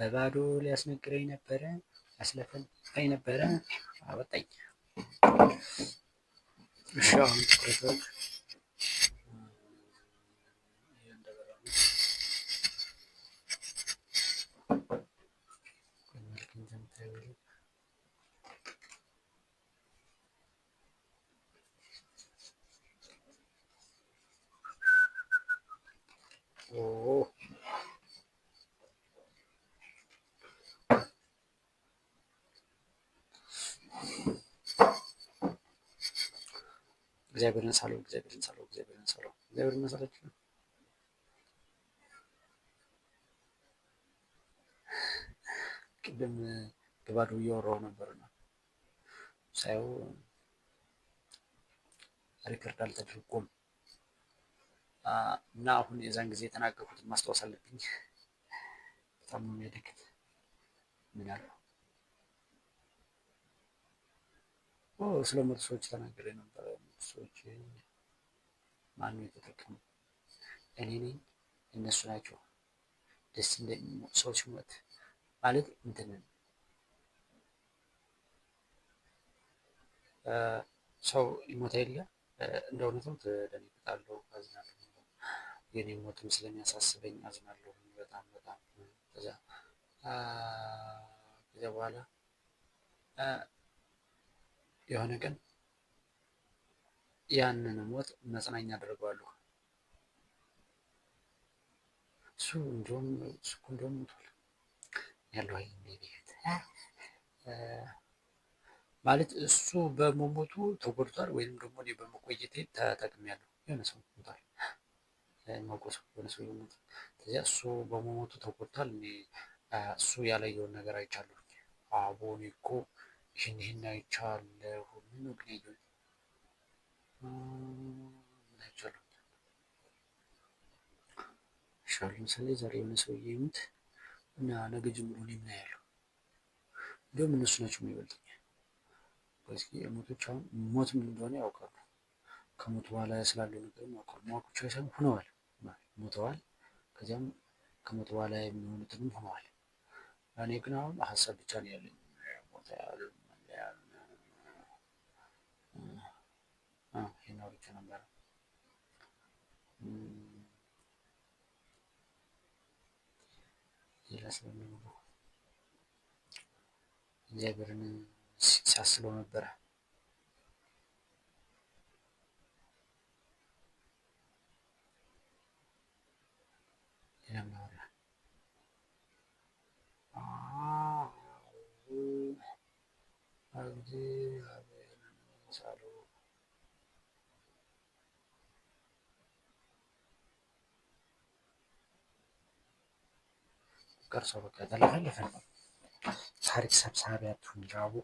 በባዶ ሊያስነግረኝ ነበረ፣ ያስለፈልፈኝ ነበረ። አወጣኝ። እሺ አሁን ትኩረት እግዚአብሔርን ሳለው እግዚአብሔርን ሳላችሁ ቅድም በባዶ እያወራሁ ነበርና ሳየው ሪከርድ አልተደረጎም እና አሁን የዛን ጊዜ የተናገርኩትን ማስታወስ አለብኝ። በጣም ነው የሚያደክት። ምን አለው ስለ ሞቱ ሰዎች ተናግሬ ነበረ። ሰዎች ማን ነው የተጠቀሙ? እኔ ነኝ? እነሱ ናቸው? ደስ እንደሚል ሰው ሲሞት ማለት እንትን ሰው ይሞት የለ እንደ እውነትም ትደነግጣለሁ፣ አዝናለሁ። የኔ ሞትም ስለሚያሳስበኝ አዝናለሁ በጣም በጣም። ከዚያ በኋላ የሆነ ቀን ያንን ሞት መጽናኛ አደርገዋለሁ። እሱ እንደውም ሞቷል ያለው ማለት እሱ በመሞቱ ተጎድቷል፣ ወይም ደግሞ እኔ በመቆየቴ ተጠቅሜያለሁ። የሆነ ሰው ሞቷል፣ ማውቀው ሰው የሆነ ሰው ሞቷል። ከዚያ እሱ በመሞቱ ተጎድቷል፣ እኔ እሱ ያላየውን ነገር አይቻለሁ። አቦ እኔ እኮ ይህን አይቻለሁ። ምን ምክንያት አይቻለሁ? ለምሳሌ ዛሬ የሆነ ሰውዬ ይሙት እና ነገ ጀምሮ እኔ ምን ያለው እንደውም እነሱ ናቸው የሚበልጡኝ። በዚህ ሞቶች አሁን ሞት ምን እንደሆነ ያውቃሉ። ከሞት በኋላ ስላለው ነገር ያውቃሉ። ማወቅ ብቻ ሳይሆን ሆነዋል፣ ሞተዋል። ከዚያም ከሞት በኋላ የሚሆኑትንም ሆነዋል። እኔ ግን አሁን ሀሳብ ብቻ ነው ያለኝ። ይሄን አውርቼ ነበረ። ሌላ ስለሚኖሩ እግዚአብሔርን ሲያስለው ነበረ። ቀርሶ በቃ ተለፈለፈ። ታሪክ ሰብሳቢ አትሁን ጃቡ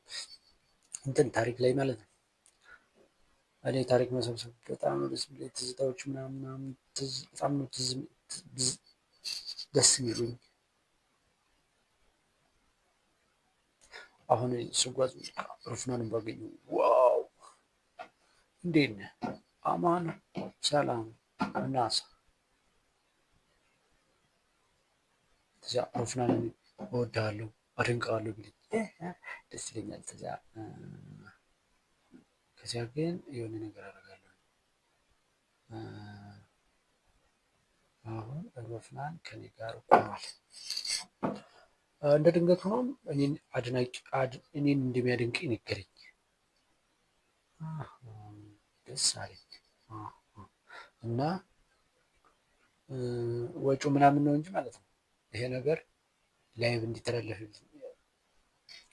እንትን ታሪክ ላይ ማለት ነው። እኔ ታሪክ መሰብሰብ በጣም ደስ የሚለኝ ትዝታዎች ምናምን በጣም ነው ደስ የሚሉኝ። አሁን ስጓዝ ሩፍናንን ባገኘው ዋው እንዴት ነህ አማን ሰላም እናሳ እዚያ ሩፍናንን እወድሃለሁ አደንቅሃለሁ ቢለኝ ደስ ይለኛል። ከዚያ ግን የሆነ ነገር አደርጋለሁ። አሁን ሩፍናን ከኔ ጋር ቆሟል። እንደ ድንገት ሆኖም እኔን እንደሚያደንቀኝ ነገረኝ። ደስ አለኝ እና ወጪው ምናምን ነው እንጂ ማለት ነው ይሄ ነገር ላይቭ እንዲተላለፍልኝ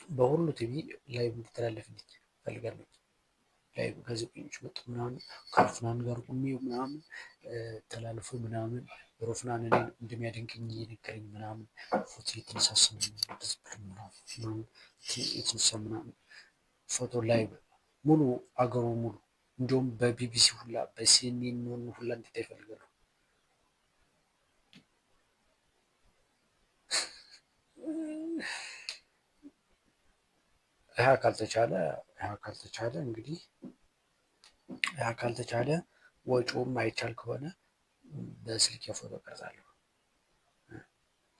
በሁሉ ቲቪ ላይቭ እንዲተላለፍልኝ ፈልጋለሁ። ላይቭ ጋዜጠኞች መጡ ምናምን ከሩፍናን ጋር ቆሜ ምናምን ተላልፎ ምናምን ሩፍናን እኔን እንደሚያደንቀኝ እየነገረኝ ምናምን ፎቶ የተነሳሳን ምናምን ፎቶ ላይቭ ሙሉ አገሩ ሙሉ እንዲሁም በቢቢሲ ሁላ በሲኤንኤን ሁላ እንዲታይ ይፈልጋሉ። ይህ ካልተቻለ ወጪውም አይቻል ከሆነ በስልክ ፎቶ ቀርጻለሁ።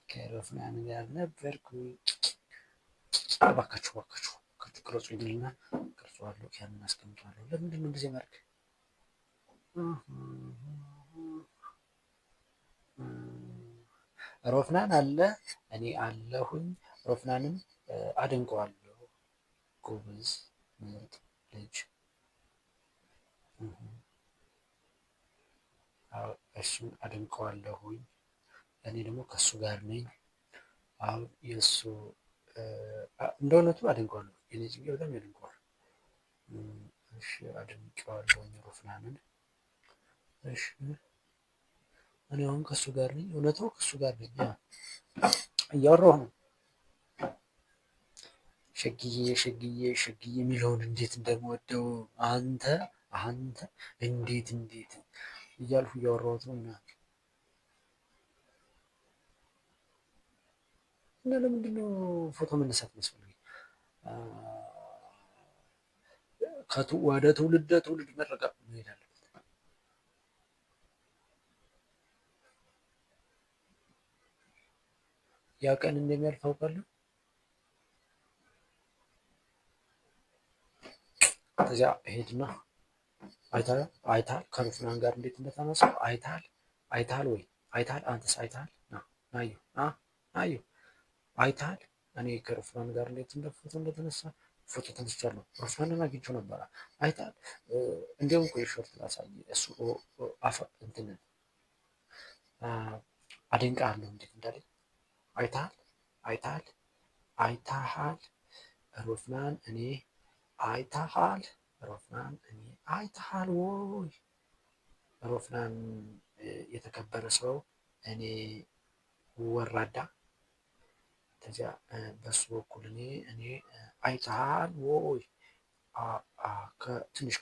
ከሮፍናን ጋር ነበርኩ። እባካችሁ ቅረጹ ይልና ቅርጸዋለሁ፣ ያንን አስቀምጠዋለሁ። ለምንድን ነው እንደዚህ ማድረግ? ሮፍናን አለ፣ እኔ አለሁኝ። ሮፍናንም አደንቀዋለሁ። ጎበዝ ምርጥ ልጅ። እሱን አደንቀዋለሁኝ። እኔ ደግሞ ከእሱ ጋር ነኝ። አሁን የእሱ እንደ እውነቱ አደንቀዋለሁ። የኔ ችግር በጣም ያደንቀዋል። እሺ አደንቀዋለሁኝ ሮፍናንን። እሺ እኔ አሁን ከእሱ ጋር ነኝ። እውነቱ ከእሱ ጋር ነኝ። እያወራሁ ነው። ሸግዬ የሚለውን እንዴት እንደምወደው አንተ እንዴት እያልኩ እያወራሁት ነው። እና ለምንድን ነው ፎቶ መነሳት መስፈልግ? ወደ ትውልድ መረቃ መሄድ አለበት። ያ ቀን እንደሚያልፍ አውቃለሁ። ከዚያ ሄድና አይታል ከሮፍናን ጋር እንዴት እንደተነሳው አይታል ወይ አንተስ አይታል? ናዩ አይታል እኔ ከሮፍናን ጋር እንዴት ፎቶ እንደተነሳ ፎቶ ተነስቻለሁ። ሮፍናንን አግኝቼው ነበረ። አይታል እንዲያውም ቆይ ሾርት ላሳይ። እሱ እንትን አደንቃለሁ እንዴት እንዳለኝ አይታሃል ሮፍናን እኔ አይታሃል ወይ? ሮፍናን የተከበረ ሰው እኔ ወራዳ። ከዚያ በሱ በኩል እኔ አይታሃል ወይ? ትንሽ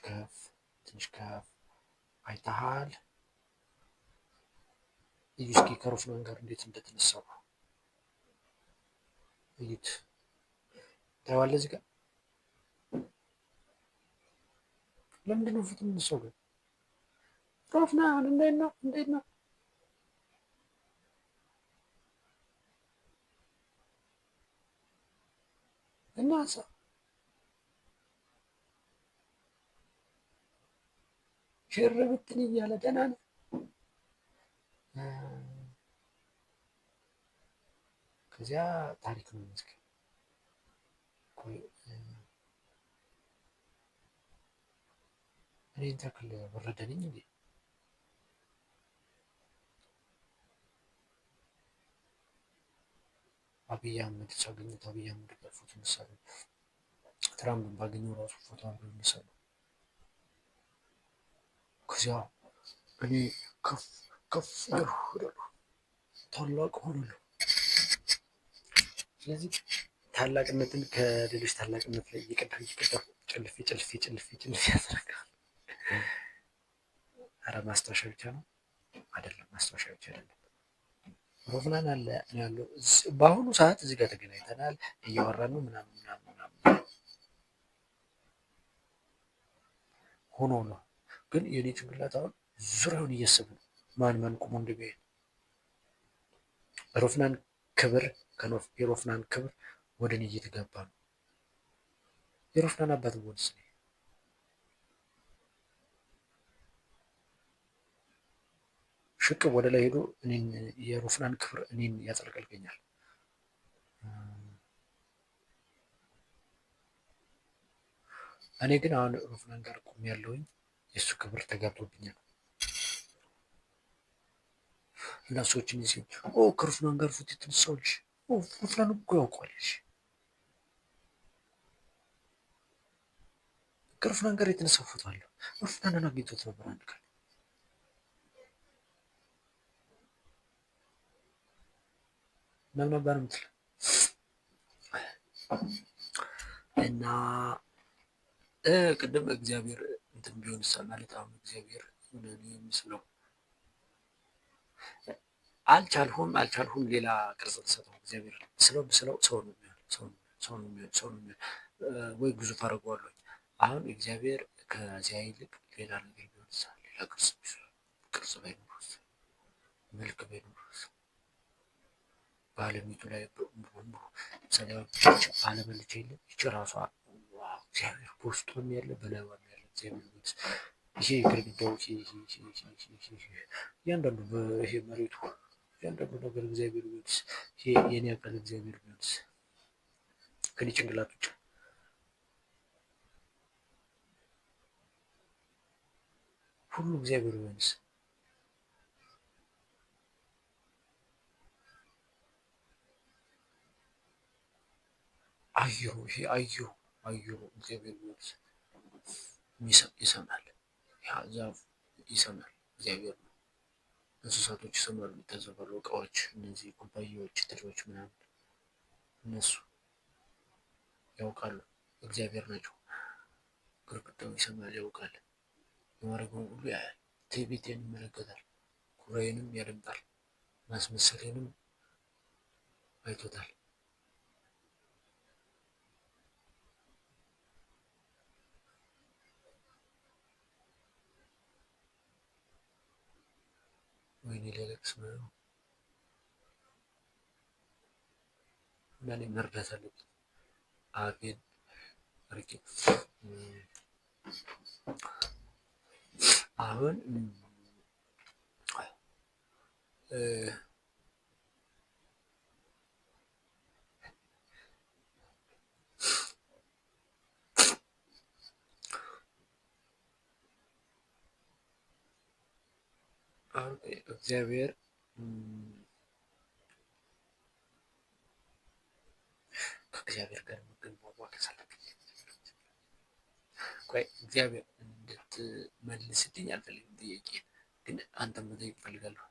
ከፍ አይታሃል። እዩ እስኪ ከሮፍናን ጋር እንዴት እንደተነሳው እዩት። ታየዋለህ እዚህ ጋር ለምንድን ነው ፎቶ የምነሳው ግን? ሮፍናን እንዴት ነው? እናሳ ሽር ብትን እያለ ደህና ነው። ከዚያ ታሪክ ነው መስከ እኔን ተክል ወረደንኝ እንዴ? አብይ አህመድ ሳገኘት አብይ አህመድ ጋር ፎቶ እነሳለሁ። ትራምፕን ባገኘው ራሱ ፎቶ አብረን እነሳለሁ። ከዚያ እኔ ከፍ እያልኩ ታላቅ ሆናለሁ። ስለዚህ ታላቅነትን ከሌሎች ታላቅነት ላይ እየቀዳሁ ጭልፍ ያደርጋል። አረ ማስታወሻ ብቻ ነው አይደለም፣ ማስታወሻ ብቻ አይደለም። ሮፍናን አለ እኔ ያለው በአሁኑ ሰዓት እዚህ ጋር ተገናኝተናል፣ እያወራን ነው ምናምን ሆኖ ነው። ግን የኔ ጭንቅላት አሁን ዙሪያውን እያሰበ ነው ማን ቁሞ እንደሚሄድ። የሮፍናን ክብር ወደ እኔ እየተገባ ነው። የሮፍናን አባት ወንስ ሽቅብ ወደ ላይ ሄዶ የሮፍናን ክብር እኔን ያጸልቀልገኛል። እኔ ግን አሁን ሮፍናን ጋር ቁም ያለውኝ የእሱ ክብር ተጋብቶብኛል። እና ሰዎችን ይዜ ከሮፍናን ጋር ፎቶ የተነሳው ልጅ ሮፍናን እኮ ያውቋል ልጅ ከሮፍናን ጋር የተነሳው ፎቶ አለው። ሮፍናንን አግኝቶት ነበር አንድ ቀን ምናምን ነበር ምትል እና ቅድም እግዚአብሔር እንትን ቢሆን ማለት አሁን እግዚአብሔር የሚስለው አልቻልሁም ሌላ ቅርጽ ልሰጠው እግዚአብሔር ስለው ሰው ነው የሚሆን ወይ ግዙፍ አደርገዋለሁ። አሁን እግዚአብሔር ከዚያ ይልቅ ሌላ ነገር ቢሆን ሌላ ቅርጽ ባይኖር መልክ ባይኖር አለሚቱ ላይ ለምሳሌ ዓለምን ልጅ የለ ይቺ ራሷ እግዚአብሔር በውስጧም ያለ በላይዋም ያለ እግዚአብሔር ቤት ይሄ ግድግዳው እያንዳንዱ ይሄ መሬቱ እያንዳንዱ ነገር እግዚአብሔር ቤት ይሄ የኔ አካል እግዚአብሔር ቤት ከኔ ጭንቅላት ውጭ ሁሉ እግዚአብሔር ቢሆንስ? አየሩ ይሄ አየሩ እግዚአብሔር ቢሆንስ? ይሰማል። ያ ዛፍ ይሰማል፣ እግዚአብሔር ነው። እንስሳቶች ይሰማሉ፣ ይታዘባሉ። እቃዎች፣ እነዚህ ኩባያዎች፣ ትሪዎች ምናምን እነሱ ያውቃሉ፣ እግዚአብሔር ናቸው። ግርግዳው ይሰማል፣ ያውቃል። የማድረገውን ሁሉ ያያል። ትዕቢቴን ይመለከታል፣ ኩራዬንም ያደምጣል፣ ማስመሰሌንም አይቶታል። ወይኔ ሊያለቅስ ነው እና እኔ መርዳት አለብኝ። አፌን አርጌ አሁን እግዚአብሔር ከእግዚአብሔር ጋር መዋቀስ አለብኝ። ቆይ እግዚአብሔር እንድትመልስልኝ አልፈልግም። ጥያቄ ግን አንተም መጠየቅ እፈልጋለሁ።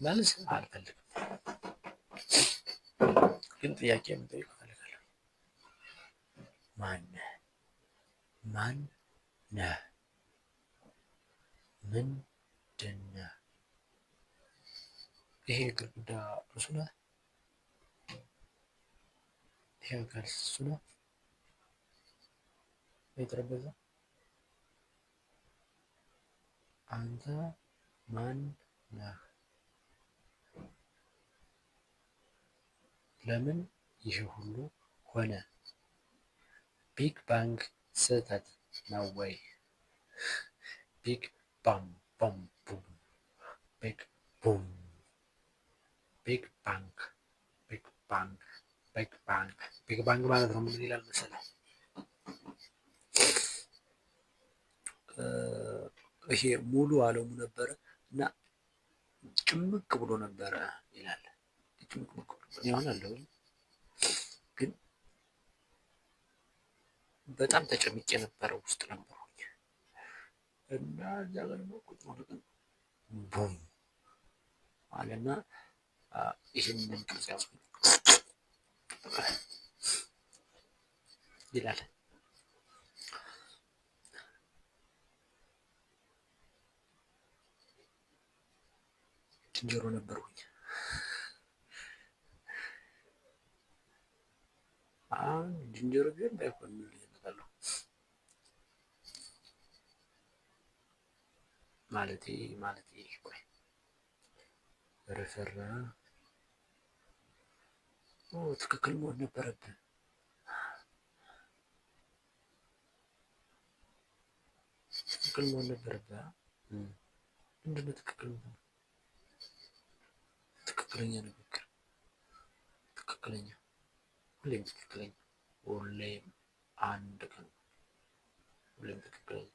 መልስ አልፈልግም፣ ግን ጥያቄ መጠየቅ እፈልጋለሁ። ማን ነህ? ምንድን ነህ? ይሄ ግድግዳ እሱ ነህ? ይሄ አካል እሱ ነህ? ይሄ ጠረጴዛ አንተ ማን ነህ? ለምን ይህ ሁሉ ሆነ? ቢግ ባንግ ስህተት ነው ወይ? ቢግ ባም ቦም ቡም ቢግ ቡም ቢግ ባንግ ቢግ ባንግ ቢግ ባንግ ቢግ ባንግ ማለት ነው ምን ይላል መሰለህ? ይሄ ሙሉ ዓለሙ ነበረ እና ጭምቅ ብሎ ነበረ ይላል። ጭምቅ ይሆናል ግን በጣም ተጨምቄ ነበረ ውስጥ ነበርኩኝ እና እዛ ጋር ደግሞ ቁጭ ማለት ቡም አለና ይህንን ቅርጽ ያዝኩኝ ይላል። ዝንጀሮ ነበርኩኝ። አሁን ዝንጀሮ ቢሆን ባይሆን ምን ልዩነት አለው? ማለቴ ቆይ ረፈራ ትክክል መሆን ነበረብህ። ትክክል መሆን ነበረብህ። ምንድን ነው ትክክል መሆን? ትክክለኛ ንግግር፣ ትክክለኛ ሁሌም ትክክለኛ፣ ሁሌም አንድ ቀን ሁሌም ትክክለኛ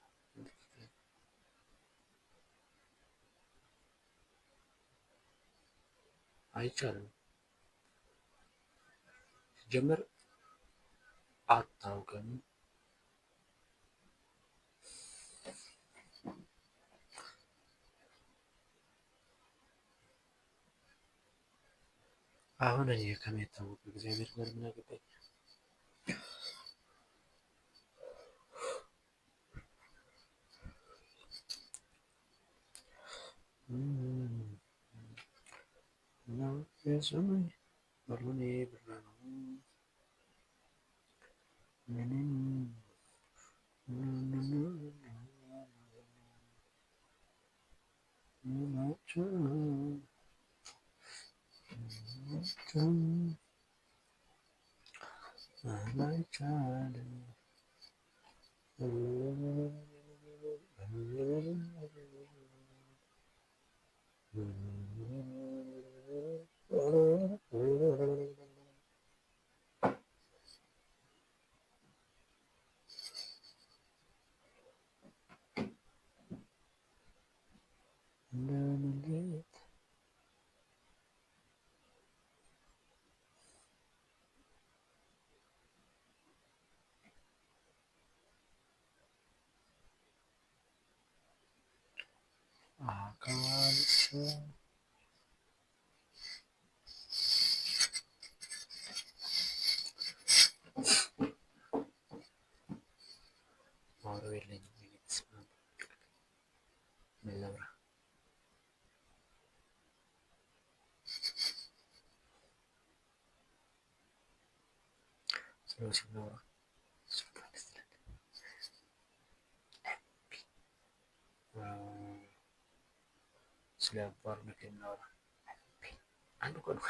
አይቻልም። ሲጀመር አታውቅም። አሁን እኔ ከሚታወቅ እግዚአብሔር ጋር ምን አገባኝ? የሰማይ በሩኔ ብራ ነው ማውራው የለኝም። ምን ላውራ? ስለ ወሲብ ላውራ? ስለ ባርነት የምናወራ አንድ እኮ ነው።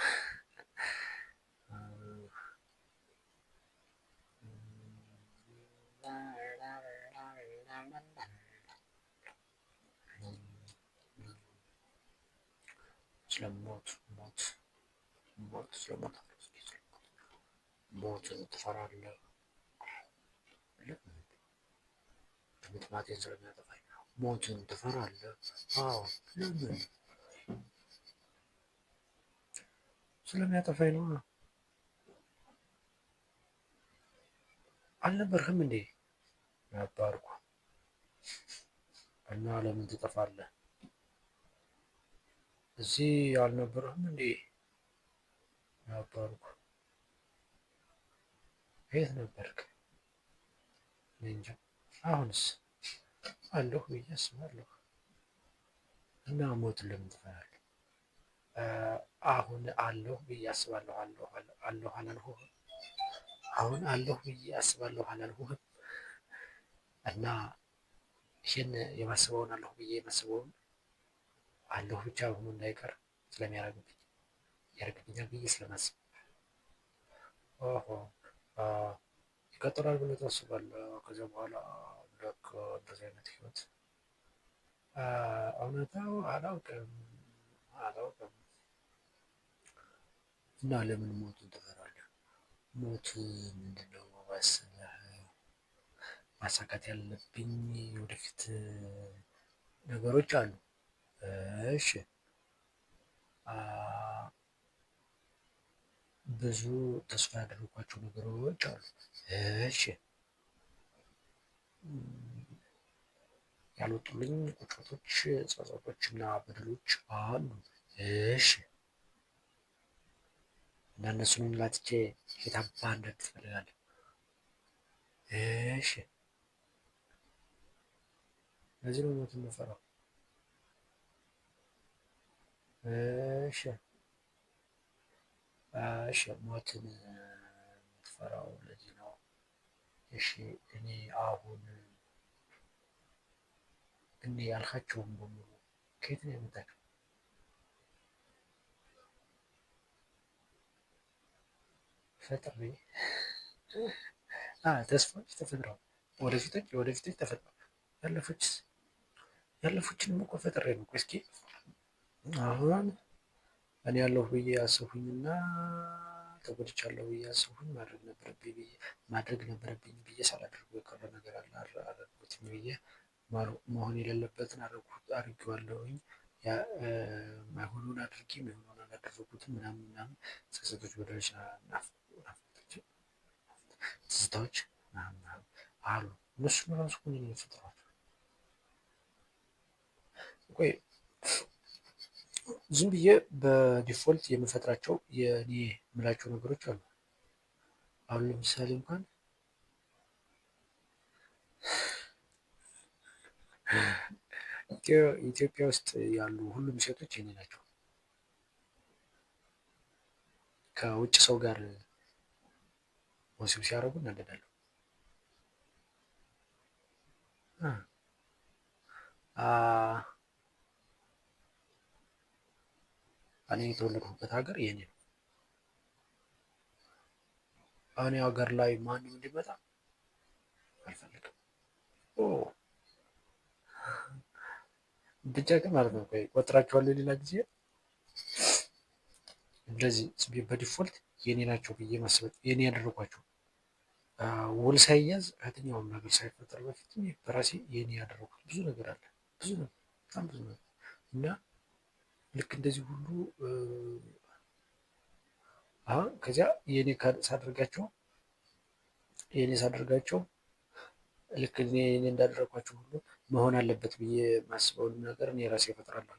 ስለሞት ሞትን ትፈራለህ? ምክንያቴን ስለሚያጠፋኝ። ሞትን ትፈራለህ? አዎ። ለምን? ስለሚያጠፋኝ ነው። አልነበርህም እንዴ? ነበርኩ። እና ለምን ትጠፋለህ? እዚህ አልነበርህም እንዴ? ነበርኩ። የት ነበርክ? እንጃ። አሁንስ? አለሁ ብዬ አስባለሁ። እና ሞትን ለምን ትፈራለህ? አሁን አለሁ ብዬ አስባለሁ። አለሁ አላልኩህም? አሁን አለሁ ብዬ አስባለሁ አላልኩህም? እና ይህን የማስበውን አለሁ ብዬ የማስበውን አለሁ ብቻ ሆኖ እንዳይቀር ያደርግብኛል ብዬ ስለማስብ ይቀጥላል ብለህ ታስባለህ? ከዚያ በኋላ ልክ እንደዚህ አይነት ህይወት እውነታው አላውቅም። እና ለምን ሞትን ትፈራለህ? ሞት ምንድነው መሰለህ? ማሳካት ያለብኝ ወደፊት ነገሮች አሉ። እሺ ብዙ ተስፋ ያደረኳቸው ነገሮች አሉ። እሺ ያልወጡልኝ ቁጭቶች፣ ጸጸቶች እና በደሎች አሉ። እሺ እና እነሱን ላትቼ የት አባህ እንድሄድ ትፈልጋለህ? እሺ ለዚህ ነው ሞትን የምፈራው። እሺ ሞትን የምትፈራው ለዚህ ነው። እሺ እኔ አሁን ያልካቸውን በሙሉ ከየት ነው ያመጣቸው? ፈጥሬ ተስፋዎች ተፈጥረዋል። ወደፊቶች ተፈጥረዋል። ያለፉችንም እኮ ፈጥሬ ነው። እስኪ አሁን እኔ ያለሁ ብዬ አሰብኩኝና ተጎድቻለሁ ብዬ አሰብኩኝ። ማድረግ ነበረብኝ ብዬ ሳላደርገው የቀረ ነገር አለ አላደረኩትም ብዬ መሆን የሌለበትን አድርጌዋለሁኝ። ማይሆኑን አድርጌ ማይሆኑን አላደረኩትም ምናምን ጸጸቶች፣ በደሎች፣ ናፍቆቶች፣ ትዝታዎች ምናምን አሉ። እነሱን ራሱ እኮ እኔ ነኝ የፈጠሯቸው። ቆይ ዝም ብዬ በዲፎልት የምፈጥራቸው የኔ የምላቸው ነገሮች አሉ። አሁን ለምሳሌ እንኳን ኢትዮጵያ ውስጥ ያሉ ሁሉም ሴቶች የኔ ናቸው። ከውጭ ሰው ጋር ወሲብ ሲያደርጉ እናደዳለሁ። እኔ የተወለድኩበት ሀገር የኔ ነው። እኔ ሀገር ላይ ማንም እንዲመጣ አልፈልግም። ብቻ ግን ማለት ነው ቆጥራቸዋለሁ ሌላ ጊዜ እንደዚህ በዲፎልት የኔ ናቸው ብዬ ማስበው የኔ ያደረጓቸው ውል ሳይያዝ ከየትኛውም ነገር ሳይፈጠር በፊት በራሴ የኔ ያደረጉት ብዙ ነገር አለ። ብዙ ነገር በጣም ብዙ ነገር እና ልክ እንደዚህ ሁሉ አሁን ከዚያ የኔ ሳደርጋቸው ልክ እኔ እንዳደረኳቸው ሁሉ መሆን አለበት ብዬ የማስበውንም ነገር እኔ ራሴ እፈጥራለሁ።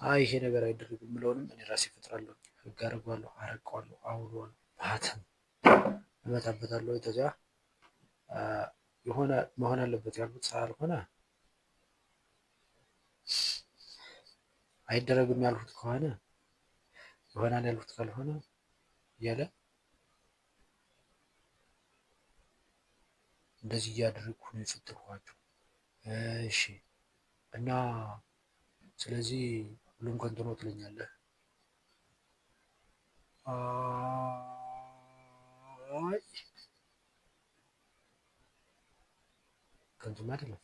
አይ ይሄ ነገር አይደረግም የምለውንም እኔ ራሴ እፈጥራለሁ። ህግ አደርገዋለሁ፣ አረቀዋለሁ፣ አውለዋለሁ፣ ማህተም እመታበታለሁ። ከዚያ የሆነ መሆን አለበት ያልኩት ሳልሆነ አይደረግም ያልኩት ከሆነ ይሆናል ያልኩት ካልሆነ እያለ እንደዚህ እያደረግኩ ነው የፈጠርኳቸው። እሺ እና ስለዚህ ሁሉም ከንቱ ነው ትለኛለህ? አይ ከንቱም አይደለም።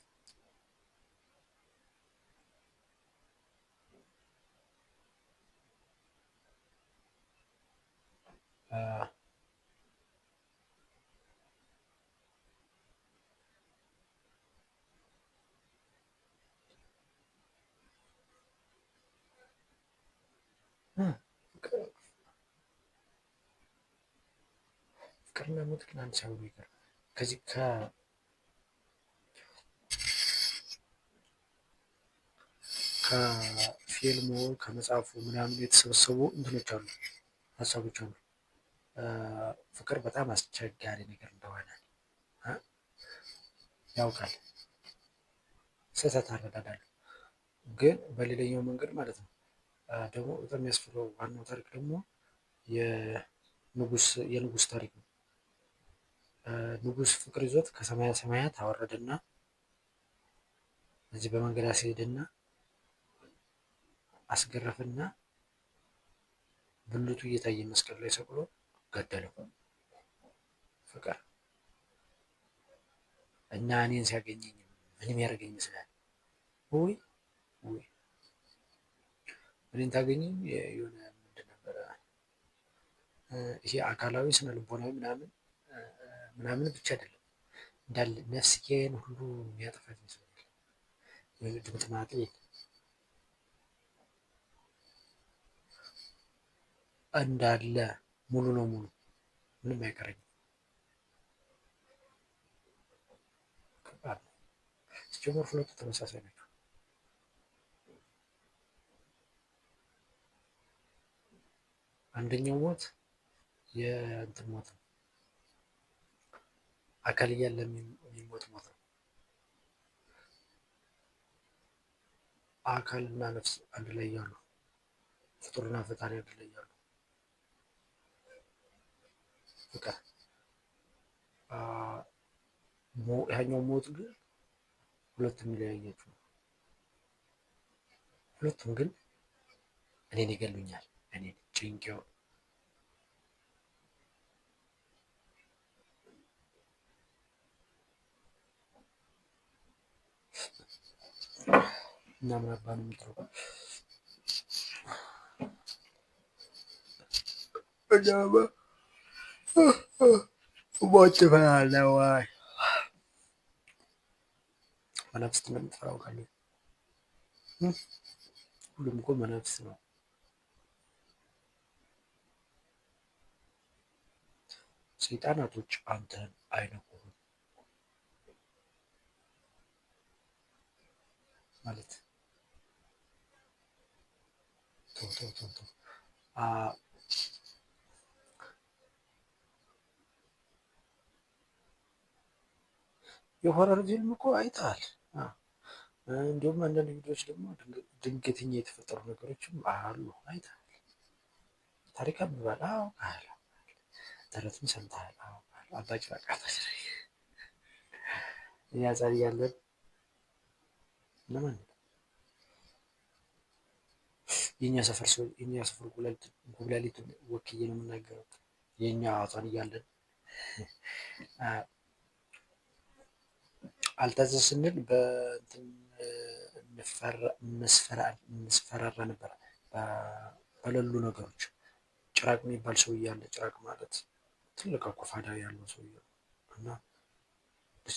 ፍቅርና ሞት ግን አንድ ሳይሆኑ ይቀር ከዚህ ከፊልሙ ከመጽሐፉ ምናምን የተሰበሰቡ እንትኖች አሉ፣ ሀሳቦች አሉ። ፍቅር በጣም አስቸጋሪ ነገር እንደሆነ ያውቃል። ስህተት አረዳዳለሁ ግን በሌላኛው መንገድ ማለት ነው ደግሞ በጣም የሚያስፈራው ዋናው ታሪክ ደግሞ የንጉስ ታሪክ ነው። ንጉስ ፍቅር ይዞት ከሰማያ ሰማያት አወረደና እዚህ በመንገድ አስሄድና አስገረፍና ብልቱ እየታየ መስቀል ላይ ሰቅሎ ገደለው። ፍቅር እና እኔን ሲያገኘኝ ምንም ያደርገኝ ይመስላል ወይ? እኔን ታገኘኝ የሆነ ምንድን ነበረ ይሄ አካላዊ ስነ ልቦናዊ ምናምን ብቻ አይደለም እንዳለ ነፍስዬን ሁሉ የሚያጠፋት ይመስለኛል። ድምጥማጤ እንዳለ ሙሉ ለሙሉ ምንም አይቀረኝም። ከባድ ነው። ሲጀመር ሁለቱ ተመሳሳይ ናቸው። አንደኛው ሞት የእንትን ሞት ነው፣ አካል እያለ የሚሞት ሞት ነው። አካልና ነፍስ አንድ ላይ ያሉ፣ ፍጡርና ፈጣሪ አንድ ላይ ያሉ ፍቅር ያኛው ሞት ግን ሁለቱም የሚለያያቸው ነው። ሁለቱም ግን እኔን ይገሉኛል፣ እኔን ጭንቄው እና ምን አባ ነው የምትለው ሞት ትፈራለህ ወይ? መናፍስት እንደምትፈራ አውቃለሁ። ሁሉም እኮ መናፍስት ነው። ሰይጣናቶች አንተን አይነኩህም ማለት ተው የሆረር ፊልም እኮ አይተሃል። እንዲሁም አንዳንድ ቪዲዮዎች ደግሞ ድንገተኛ የተፈጠሩ ነገሮችም አሉ አይተሃል። ታሪክ አንብበሃል? አዎ ተረትም ሰምተሃል? አዎ አባ ጭራቃ እኛ ህፃን እያለን ለማን የኛ ሰፈር ሰው የኛ ሰፈር ጉብላሊት ወክዬ ነው የምናገረው። የኛ አዋቷን እያለን አልታዘዝ ስንል በእንትን እንስፈራራ ነበር በሌሉ ነገሮች። ጭራቅ የሚባል ሰው እያለ ጭራቅ ማለት ትልቅ አኮፋዳ ያለው ሰው እና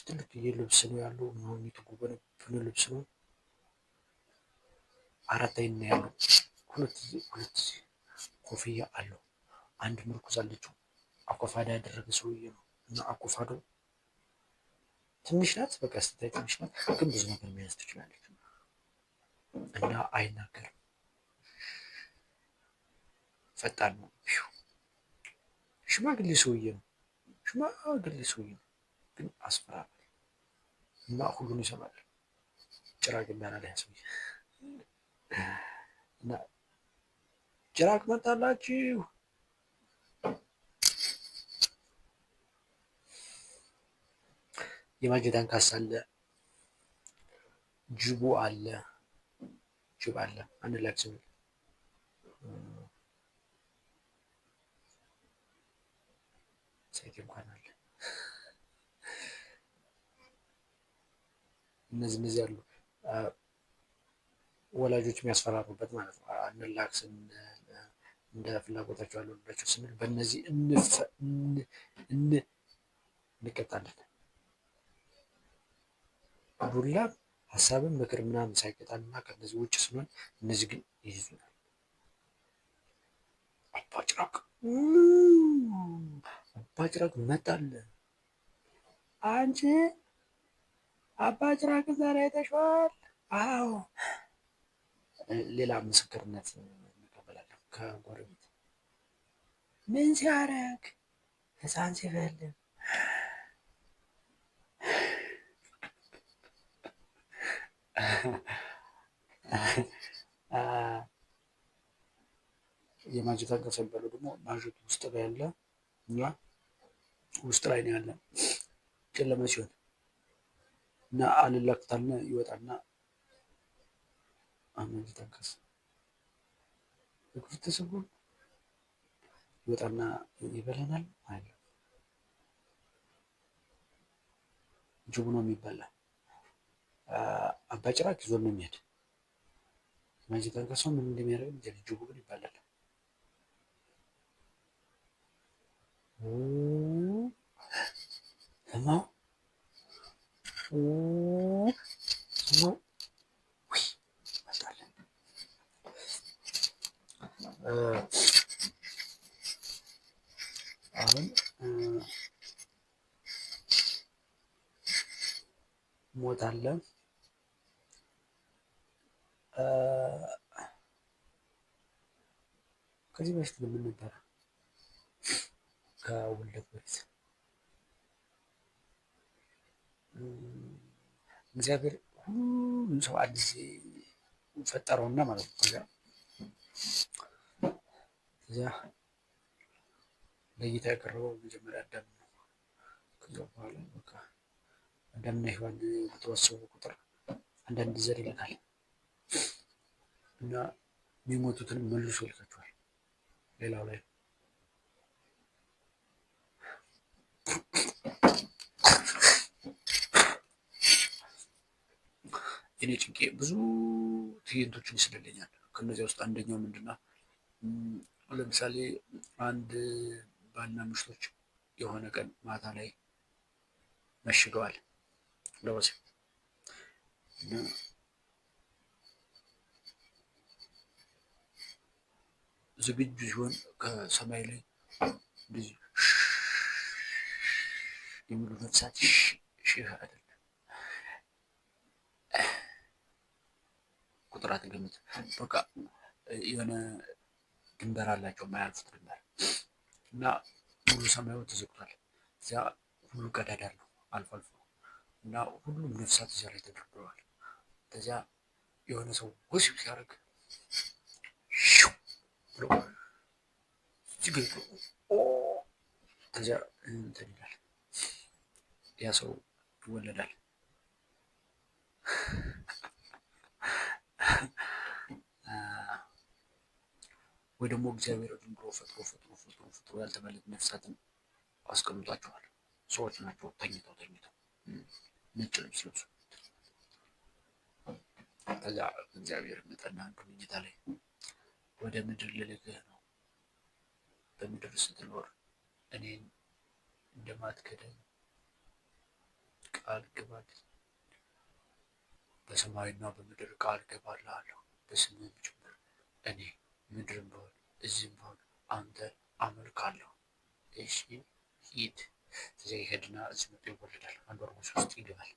ትልቅዬ ልብስ ነው ያለው ምናምን የተጎበነብን ልብስ ነው። አራት አይን ነው ያለው። ሁለት ኮፍያ አለው። አንድ ምርኩዝ አለችው። አኮፋዳ ያደረገ ሰውዬ ነው እና አኮፋዶ ትንሽ ናት። በቃ ስትታይ ትንሽ ናት፣ ግን ብዙ ነገር መያዝ ትችላለች እና አይናገርም። ፈጣን ነው። ሽማግሌ ሰውዬ ነው። ሽማግሌ ሰውዬ ነው፣ ግን አስፈራሪ እና ሁሉን ይሰማል። ጭራቅ ይባላል ያ ሰውዬ እና ጭራቅ መጣላችሁ። የማጀት አንካሳ አለ፣ ጅቡ አለ፣ ጅብ አለ። አንድ ላይ ስም ሴት እንኳን አለ። እነዚህ አሉ ወላጆች የሚያስፈራሩበት ማለት ነው። እንላክ እንደ ፍላጎታቸው አልወለዳቸው ስንል በእነዚህ እንቀጣለን። ዱላ ሀሳብን ምክር ምናምን ሳይቀጣል እና ከነዚህ ውጭ ስንሆን እነዚህ ግን ይይዙናል። አባጭራቅ መጣለ። አንቺ አባጭራቅ ዛሬ አይተሽዋል? አዎ። ሌላ ምስክርነት እንቀበላለን ከጎረቤት። ምን ሲያረግ? ህፃን ሲፈልግ። የማጀት አንካሳ የሚባለው ደግሞ ማጀቱ ውስጥ ላይ ያለ እኛ ውስጥ ላይ ነው ያለ ጨለመ ሲሆን እና አልላክታልና ይወጣና ማጀት አንካሳ ክፍት ስጉን ይወጣና ይበለናል ማለት ነው። ጅቡ ነው የሚበላ። አባጭራቅ ይዞ ነው የሚሄድ። ማጀት አንካሳው ምን እንደሚያደርግ ጅቡ ግን ይባላል። ሰማው ሰማው መጣለን። አሁን ሞት አለ። ከዚህ በፊት ምን ነበረ? ከውልደት በፊት እግዚአብሔር ሁሉም ሰው አዲስ ፈጠረውና ማለት ነው። ከዚያ ለጌታ ያቀረበው መጀመሪያ አዳም ነው። ከዛ በኋላ በቃ አዳምና ሔዋን በተወሰኑ ቁጥር አንዳንድ ዘር ይልካል እና የሚሞቱትንም መልሶ ይልካቸዋል ሌላው ላይ። እኔ ጭንቄ ብዙ ትዕይንቶችን ይስልልኛል። ከነዚያ ውስጥ አንደኛው ምንድነው? ለምሳሌ አንድ ባልና ሚስቶች የሆነ ቀን ማታ ላይ መሽገዋል ለወሲብ ዝግጁ ሲሆን ከሰማይ ላይ እንደዚህ የሚሉ ነፍሳት ሺህ አይደለም ቁጥር አትገምት። በቃ የሆነ ድንበር አላቸው የማያልፉት ድንበር እና ሙሉ ሰማዩ ተዘግቷል። እዚያ ሁሉ ቀዳዳ ነው አልፎ አልፎ እና ሁሉም ነፍሳት እዚያ ላይ ተደርድረዋል። ከዚያ የሆነ ሰው ወሲብ ሲያደርግ ብሎ ከዚያ እንትን ይላል፣ ያ ሰው ይወለዳል። ወይ ደግሞ እግዚአብሔር ዝም ብሎ ፈጥሮ ያልተመለጡ ነፍሳትን አስቀምጧቸዋል። ሰዎች ናቸው ተኝተው ነጭ ልብስ ለብሶ ከዛ እግዚአብሔር መጣና አንዱ መኝታ ላይ ወደ ምድር ልልክህ ነው፣ በምድር ስትኖር እኔን እንደማትክደኝ ቃል ግባልኝ፣ በሰማይና በምድር ቃል ገባልሃለሁ፣ በስምህም ጭምር እኔ ምድርም ብሆን እዚህም ብሆን አንተ አመልካለሁ። እሺ ሂድ። ስለዚህ ይሄድና እዚህ መጥቶ ይወለዳል። አንድ ወር ውስጥ ይገባል።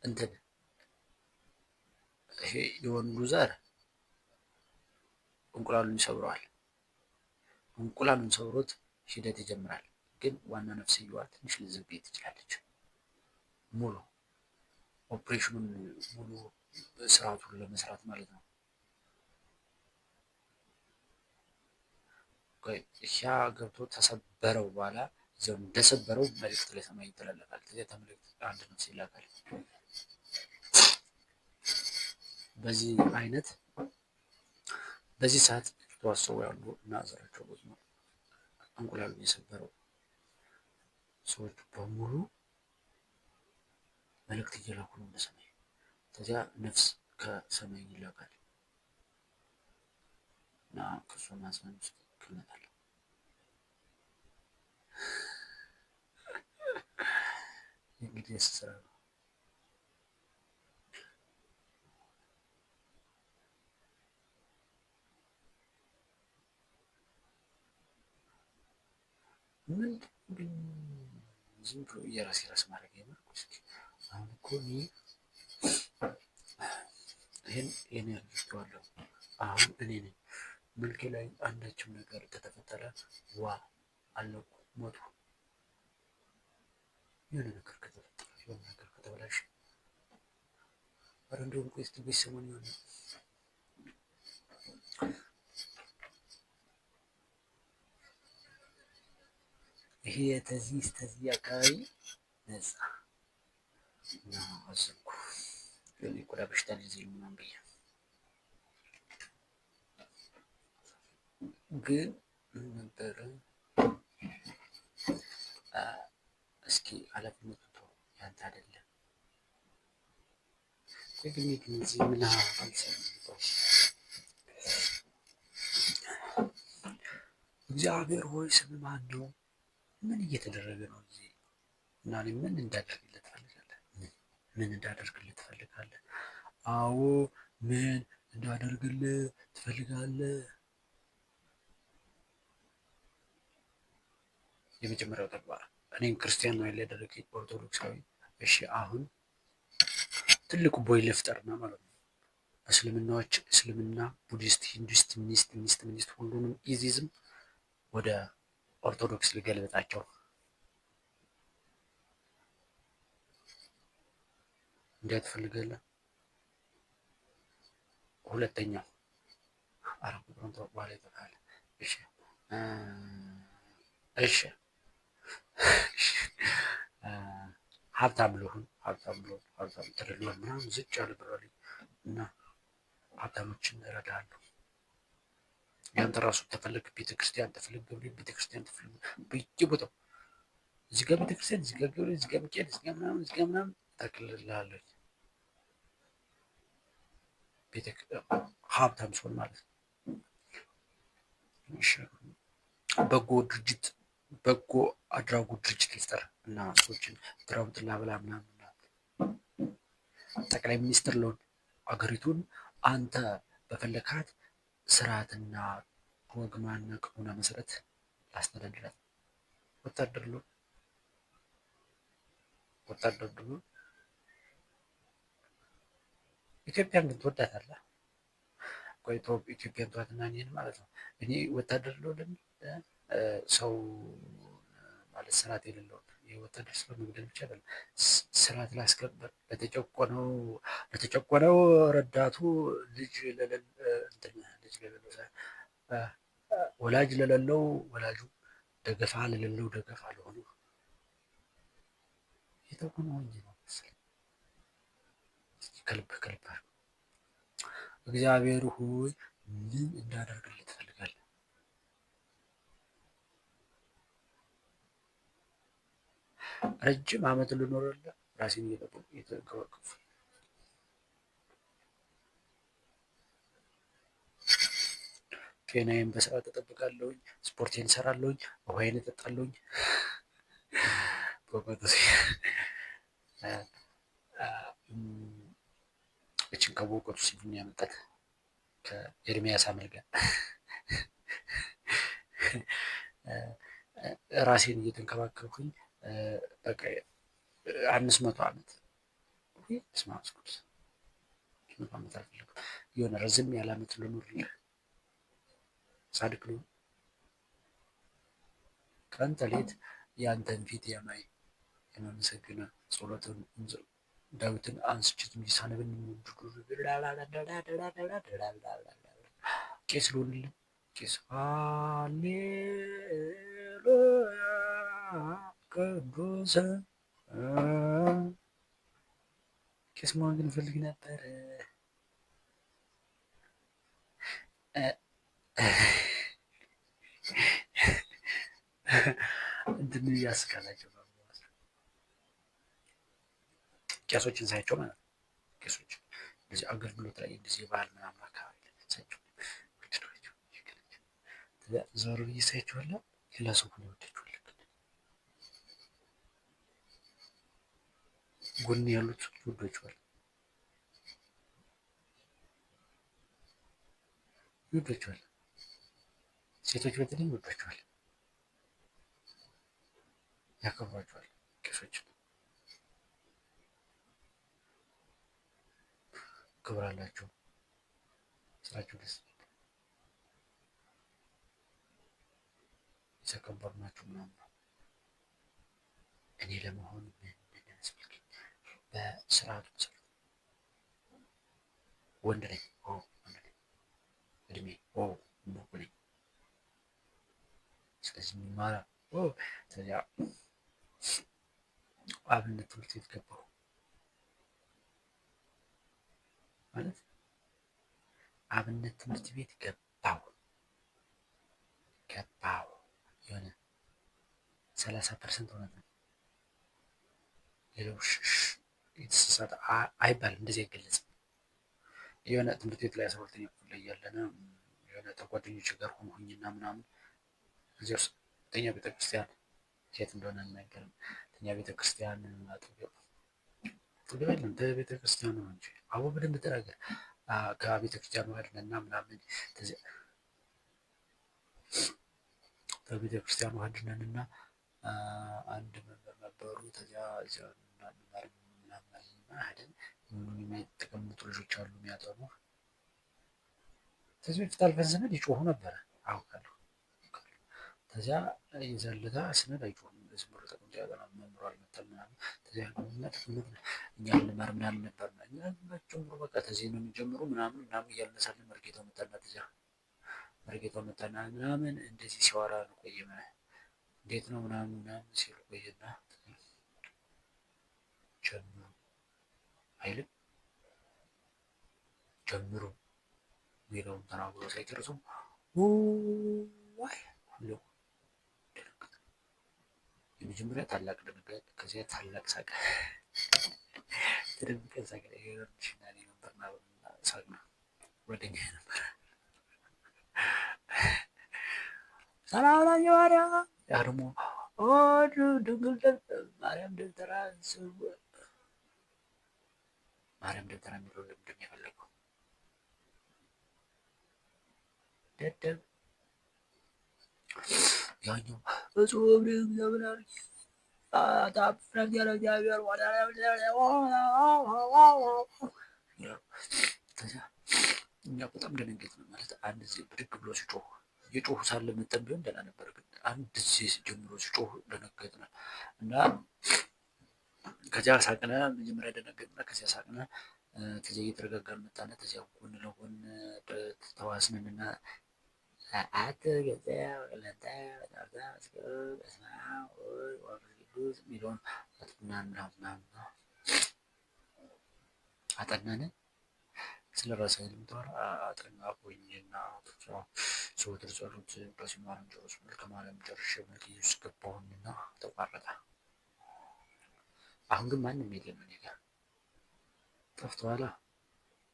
እንትን ይሄ የወንዱ ዘር እንቁላሉን ይሰብረዋል። እንቁላሉን ሰብሮት ሂደት ይጀምራል። ግን ዋና ነፍስየዋ ትንሽ ልትዘገይ ትችላለች። ሙሉ ኦፕሬሽኑን ሙሉ ስርዓቱን ለመስራት ማለት ነው። ያ ገብቶ ተሰበረው በኋላ እዚያው እንደሰበረው መልእክት ለሰማይ ይተላለፋል። ከዚያ ተመልእክት አንድ ነፍስ ይላካል። በዚህ አይነት በዚህ ሰዓት ተዋሰው ያሉ እና ዘራቸው ብዙ ነው። እንቁላሉን የሰበረው ሰዎች በሙሉ መልእክት እየላኩ ነው ወደ ሰማይ። ከዚያ ነፍስ ከሰማይ ይላካል እና ከእሷ ማህፀን ውስጥ ይቀመጣል። እንግዲህ ስራ ነው። ምንድን ዝም ብሎ የራስ ማድረግ የመርኩ እስኪ አሁን እኮ ይሄን ያድርገዋለሁ። አሁን እኔ ነኝ መልኬ ላይ አንዳችም ነገር ከተፈጠረ ዋ አለቁ ሞቱ። የሆነ ነገር ከተፈጠረ የሆነ ነገር ከተበላሽ ኧረ እንደውም ቆይ እስኪ ቤተሰቡን የሆነ ይሄ ተዚህ አካባቢ ነፃ እና አዘንኩ። ግን የቆዳ በሽታ ሊይዘኝ ምናምን ብዬ ግን ነበረ። እስኪ ኃላፊነቱ ተው ያንተ አይደለም። ግን እዚህ ምን እግዚአብሔር ሆይ ስም ማን ነው? ምን እየተደረገ ነው እዚህ? እና እኔ ምን እንዳደርግልህ ትፈልጋለህ? ምን እንዳደርግልህ ትፈልጋለህ? አዎ ምን እንዳደርግልህ ትፈልጋለህ? የመጀመሪያው ተግባር እኔም ክርስቲያን ነው ያደረገኝ ኦርቶዶክሳዊ። እሺ አሁን ትልቁ ቦይ ልፍጠርና ማለት ነው እስልምና፣ ቡዲስት፣ ሂንዱስት፣ ሚኒስት ሁሉንም ኢዚዝም ወደ ኦርቶዶክስ ልገልበጣቸው። እንዴት ትፈልጋለህ? ሁለተኛው አረብ ብሮንቶ በኋላ ይጠፋል። እሺ ሀብታም ልሁን ትልልሆን ምናምን ዝጭ ያለ ብር አለኝ እና ሀብታሞችን እረዳለሁ። ያንተ ራሱ ተፈለግ ቤተክርስቲያን፣ ተፈለግ ገብርኤል ቤተክርስቲያን፣ ተፈለግ በየቦታው እዚህ ጋር ቤተክርስቲያን፣ እዚህ ጋር ገብርኤል፣ እዚህ ጋር ሚካኤል፣ እዚህ ጋር ምናምን ተክልልሃለሁ። ሀብታም ሲሆን ማለት ነው። በጎ አድራጎት ድርጅት ልፍጠር እና ሰዎችን ግራውንድ ላብላ ምናምን። ጠቅላይ ሚኒስትር ለሆን አገሪቱን አንተ በፈለካት ስርዓትና ወግማና ቀኖና መሰረት ላስተዳድራት። ወታደር ልሆን ኢትዮጵያን ግን ትወዳታለህ? ቆይ ኢትዮጵያን ተዋትና እኔን ማለት ነው። እኔ ወታደር ልሆን ሰው ማለት ስርዓት የሌለውን የወታደር ስለ መግደል ብቻ አይደለም፣ ስርዓት ላስከበር ለተጨቆነው ረዳቱ ወላጅ ለሌለው ወላጁ ደገፋ ለሌለው ደገፋ ለሆኑ የተሆነ ወንጅ ነው መሰለኝ። ከልብ እግዚአብሔር ሆይ ምን እንዳደርግልህ ትፈልጋለህ? ረጅም ዓመት ልኖርልህ ራሴን እየተንከባከብኩ ጤናዬን በስርዓት እጠብቃለሁኝ፣ ስፖርቴን እሰራለሁኝ፣ ውሃዬን እጠጣለሁኝ። እችን ከበውቀቱ ሲሉን ያመጣት ከኤርሚያስ አመልጋ ራሴን እየተንከባከብኩኝ በቃ 500 ዓመት ስማስኩት ዓመት አልፈለግም። የሆነ ረዝም ያለ ዓመት ልኖርልህ ጻድቅ ነው። ቀን ተሌት ያንተን ፊት የማይ የማመሰግነ ጸሎትን ዳዊትን አንስችት እንጂ ሳነብን ቄስ ልሆንልህ ቄስ ሃሌሉያ ቅዱስ ቄስ መሆን ግን እፈልግ ነበር። እንትን እያስቃላቸው ቄሶችን ሳያቸው ማለት ነው። ቄሶች እንደዚህ አገልግሎት ላይ እንደዚህ የባህል ምናምን አካባቢ ላይ ሳያቸው ዞር ብዬ ሳያቸዋለሁ። ሌላ ሰው ሆነ ይወዳቸዋል። ጎን ያሉት ይወዷቸዋል ይወዷቸዋል። ሴቶች በተለይ ይወዷቸዋል፣ ያከብሯቸዋል። ቄሶችን ክብር አላቸው። ስራቸው ደስ የተከበሩ ናቸው ምናምን ነው። እኔ ለመሆን ምን ያስፈልግ? በስርዓቱ መሰረት ወንድ ነኝ፣ ወንድ ነኝ፣ እድሜ ብቁ ነኝ። ስለዚህ የሚማራ ስለዚያ አብነት ትምህርት ቤት ገባሁ ማለት አብነት ትምህርት ቤት ገባሁ የሆነ 30% እውነት ነው። ሌላው የተሳሳተ አይባልም፣ እንደዚህ አይገለጽም። የሆነ ትምህርት ቤት ላይ 12ኛ ክፍል ላይ ያለነ የሆነ ተጓደኞች ጋር ሆንኩኝና ምናምን እዚያ ውስጥ ተኛ ቤተክርስቲያን ሴት እንደሆነ አይናገርም። ተኛ ቤተክርስቲያን አጠገብ የለም ቤተክርስቲያን ነው እንጂ አቦ በደንብ ተናገር። ከቤተክርስቲያኑ አድነና ምናምን ከቤተክርስቲያኑ አድነንና አንድ መምህር ነበሩ። ተዚያ የተቀመጡ ልጆች አሉ የሚያጠኑ። ከዚህ በፊት አልፈን ስንል ይጮሁ ነበረ አውቃለሁ። ከዚያ የዘለታ ስንል አይጮሁም። ዝም ብሎ ተቀምጦ ያጠናል። መምህሩ አልመጣም ምናምን ከዚያ እኛ ልንማር ምናምን ነበር ጀምሮ በቃ ተዚህ ነው የሚጀምሩ ምናምን እያልን ሳለን መርጌታው መጣና ተዚያ መርጌታው መጣና ምናምን እንደዚህ ሲያወራ ነው ቆየ። እንዴት ነው ምናምን ሲል ቆየና ጀምሩ አይልም ጀምሩ የሚለውን ተናግሮ ሳይጨርሱ ዋይ ብሎ ደነገጠ። የመጀመሪያ ታላቅ ደነገጠ። ከዚያ ታላቅ ሳቀ። ተደብቀን ሳቀ። ሽና ነበርና ሳቅ ነው ጓደኛዬ ነበር። ሰላም ናችሁ ማርያም ያ ደግሞ ድንግል ማርያም ደብተራ ማርያም ደብተራ የሚለው ለምንድን ነው የፈለገው? ደደብ ያኛው እጹብ እግዚአብሔር ታፍረግ ያለ እግዚአብሔር እኛ በጣም ደነገጥን። ማለት አንድ ጊዜ ብድግ ብሎ ሲጮህ የጮሁ ሳለ መጠን ቢሆን ደህና ነበር፣ ግን አንድ ጊዜ ጀምሮ ሲጮህ ደነገጥን እና ከዚያ ሳቅነ። መጀመሪያ ደነገጥና ከዚያ ሳቅነ። ከዚያ እየተረጋጋን መጣነ። ከዚያ ጎን ለጎን ተዋስንንና የሚለውን አጠናን። ስለ ራስህ ልምታወራ አጠና ቆይና ዘወትር ጸሎት ቅዳሴ ማርያም ጨረስኩ። መልከ ማርያም ጨርሼ መልከ ኢየሱስ ገባሁኝና ተቋረጠ። አሁን ግን ማንም የለም እኔ ጋር ጠፍተዋላ።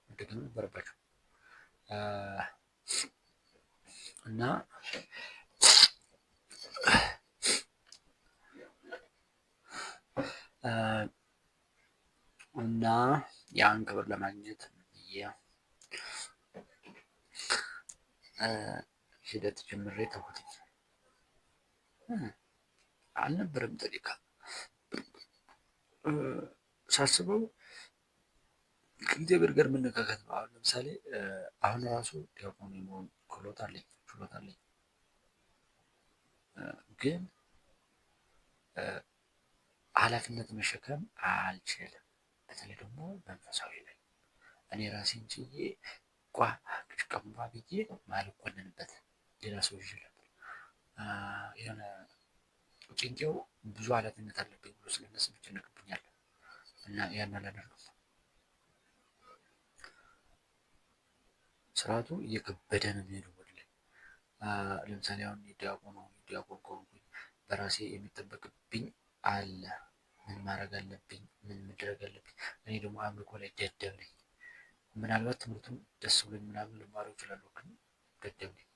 መደገም ነበረባቸው እና ያን ክብር ለማግኘት ብዬ ሂደት ጀምሬ ተውኩት። አልነበረም ጠሪቃ ሳስበው ከእግዚአብሔር ጋር መነካከት ነው። አሁን ለምሳሌ አሁን ራሱ ዲያቆን የመሆን ችሎታ አለኝ ግን ኃላፊነት መሸከም አልችልም። በተለይ ደግሞ መንፈሳዊ ላይ እኔ ራሴን ችዬ ቀንባ ብዬ ማልኮንንበት ሌላ ሰው ይችላል የሆነ ጭንቄው ብዙ ኃላፊነት አለብኝ ብሎ ስለሚያስብ ይጨነቅብኛል እና ያን አላደርግም። ስርዓቱ እየከበደ ነው የሚሄደው ወደ ላይ። ለምሳሌ አሁን ዲያቆን ከሆንኩኝ በራሴ የሚጠበቅብኝ አለ። ምን ማድረግ አለብኝ? ምን መደረግ አለብኝ? እኔ ደግሞ አምልኮ ላይ ደደብ ነኝ። ምናልባት ትምህርቱን ደስ ብሎኝ ምናምን ልማረው እችላለሁ፣ ግን ደደብ ነኝ።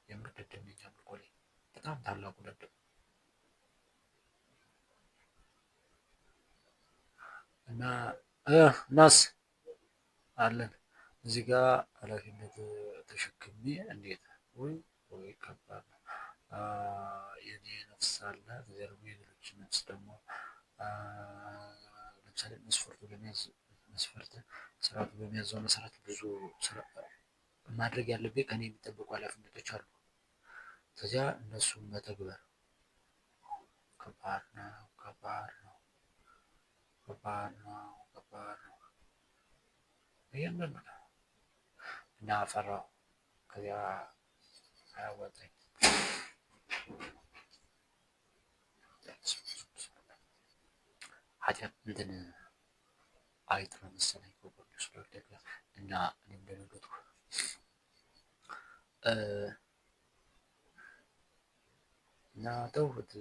የምር ደደብ ነኝ አምልኮ ላይ በጣም ታላቁ ደደብ እና ናስ አለን እዚህ ጋር ኃላፊነት ተሸክሜ እንዴት ወይ ከባድ ነው። የኔ ነፍስ አለ ከዚያ ደግሞ የሌሎች ነፍስ ደግሞ ለምሳሌ መስፈርት ስርዓቱ በሚያዘው መሰረት ብዙ ማድረግ ያለብኝ ከኔ የሚጠበቁ ኃላፊነቶች አሉ። ከዚያ እነሱን መተግበር ከባድ ነው። ይሄንን እና ፈራሁ። ከዚያ አያዋጣኝ ኃጢአት እንትን አይጥ ነው መሰለኝ ከጎን ስለወደቀ እና እኔም ደነገጥኩ። እና ተውሁት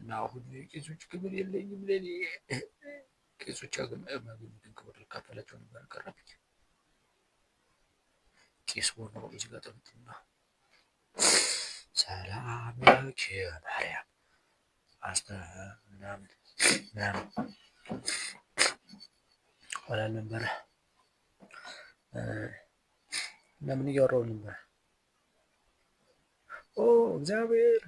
እና አሁን ቄሶች ክብር የለኝም ለኔ። ቄሶች የሚያገኙትን ክብር ልካፈላቸው ነበር ቀረብኝ። ቄስ ሆነው እዚህ ጋር ጠምጥና ሰላም ለኪ ማርያም ምናምን ወላል ነበረ። ለምን እያወራሁ ነበር? እግዚአብሔር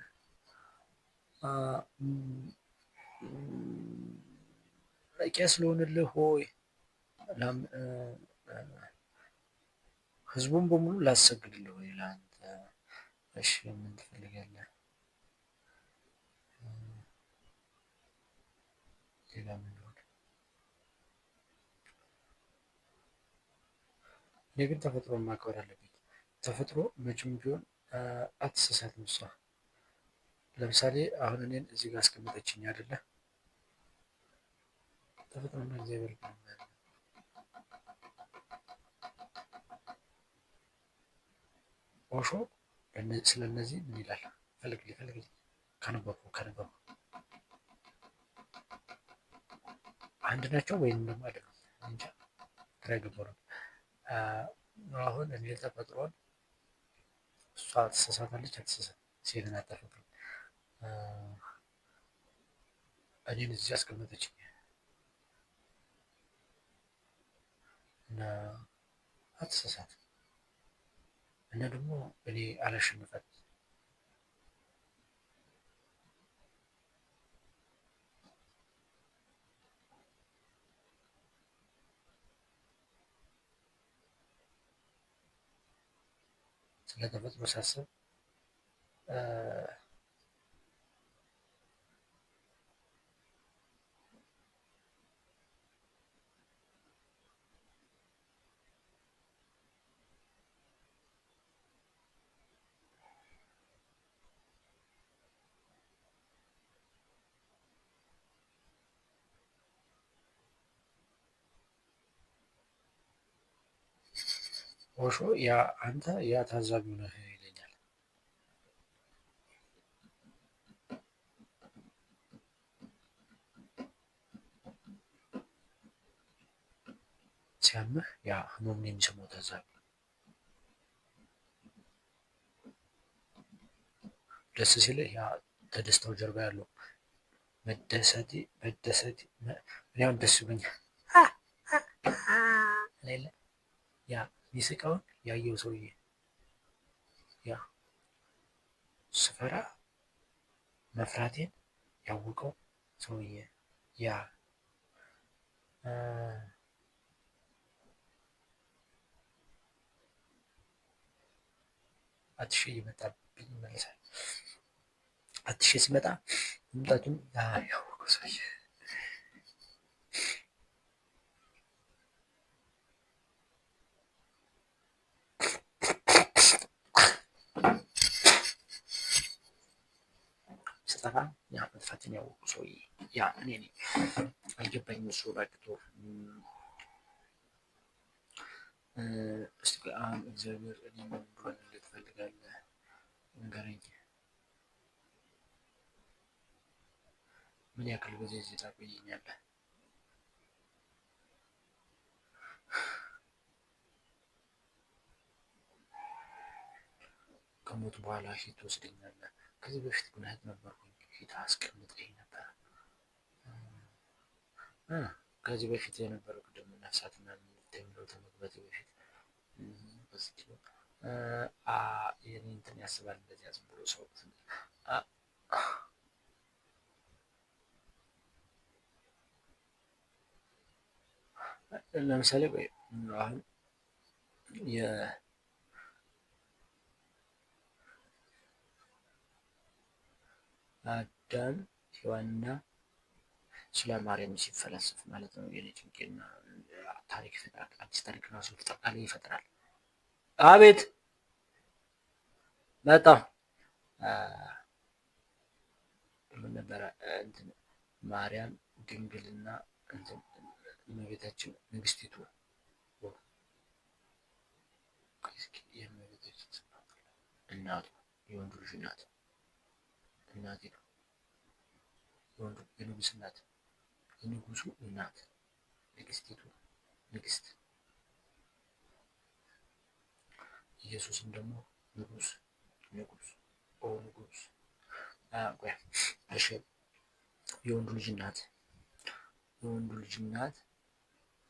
ቄስ ልሆንልህ ሆይ ህዝቡን በሙሉ ላሰግድልህ ወይ ለአንተ? እሺ ምን ትፈልጋለህ? ሌላ ምን ሆነ? እኔ ግን ተፈጥሮን ማክበር አለብኝ። ተፈጥሮ መቼም ቢሆን አትሳሳትም እሷ። ለምሳሌ አሁን እኔን እዚህ ጋር አስቀምጠችኝ አይደለ? ተፈጥሮና እግዚአብሔር ነው። ኦሾ ስለነዚህ ምን ይላል? ፈልግልኝ ከነበሩ አንድ ናቸው ወይም ደግሞ አይደሉም እንጃ ግራ የገባው ነው። አሁን እኔ ተፈጥሮን እሷ ትሳሳታለች አትሳሳትም? ሴትን አታፈቅርም። እኔን እዚህ አስቀመጠችኝ እና አትሳሳትም እና ደግሞ እኔ አላሸንፋት ስለተፈጥሮ ሳስብ ኦሾ ያ አንተ ያ ታዛቢው ነህ ይለኛል። ሲያምህ ያ ህመሙን የሚሰማው ታዛቢ፣ ደስ ሲልህ ያ ተደስታው ጀርባ ያለው መደሰቴ እኔ አሁን ደስ ይለኛል አይደለ? ያ የሚስቀውን ያየው ሰውዬ ያ ስፈራ መፍራቴን ያወቀው ሰውዬ ያ አትሼ እየመጣብኝ ይመለሳል። አትሼ ሲመጣ መምጣቱን ያወቀው ሰውዬ ስጠፋ ያ መጥፋትን ያወቁ ሰውዬ ያ እኔ ነኝ። አልገባኝም እሱ ባክቶ እስቲ አሁን እግዚአብሔር እኔ ምን እንደሆነ ትፈልጋለህ ንገረኝ። ምን ያክል ጊዜ እዚህ ታቆየኛለህ? ከሞት በኋላ ፊት ትወስደኛለህ? ከዚህ በፊት ግን እህት ነበርኩኝ ፊት አስቀምጠኝ ነበር። ከዚህ በፊት የነበረው ቅድም ነፍሳትና የሚለው ከመግባቴ በፊት የኔ እንትን ያስባል እንደዚህ ዝም ብሎ ሰው ለምሳሌ አሁን የአዳም ሔዋንና ስለ ማርያም ሲፈላሰፍ ማለት ነው። የኔ ጭንቄና ታሪክ ይፈጥራል። አዲስ ታሪክ ራሱ ጠቃላይ ይፈጥራል። አቤት መጣ ምን ነበረ እንትን ማርያም ድንግልና እንትን እመቤታችን ንግስቲቱ የእመቤታችን እናቱ የወንዱ ልጅ እናት እናቴ ነው። የንጉስ እናት የንጉሱ እናት ንግስቲቱ ንግስት ኢየሱስም ደግሞ ንጉስ ንጉስ ንጉስ እሺ የወንዱ ልጅ እናት የወንዱ ልጅ እናት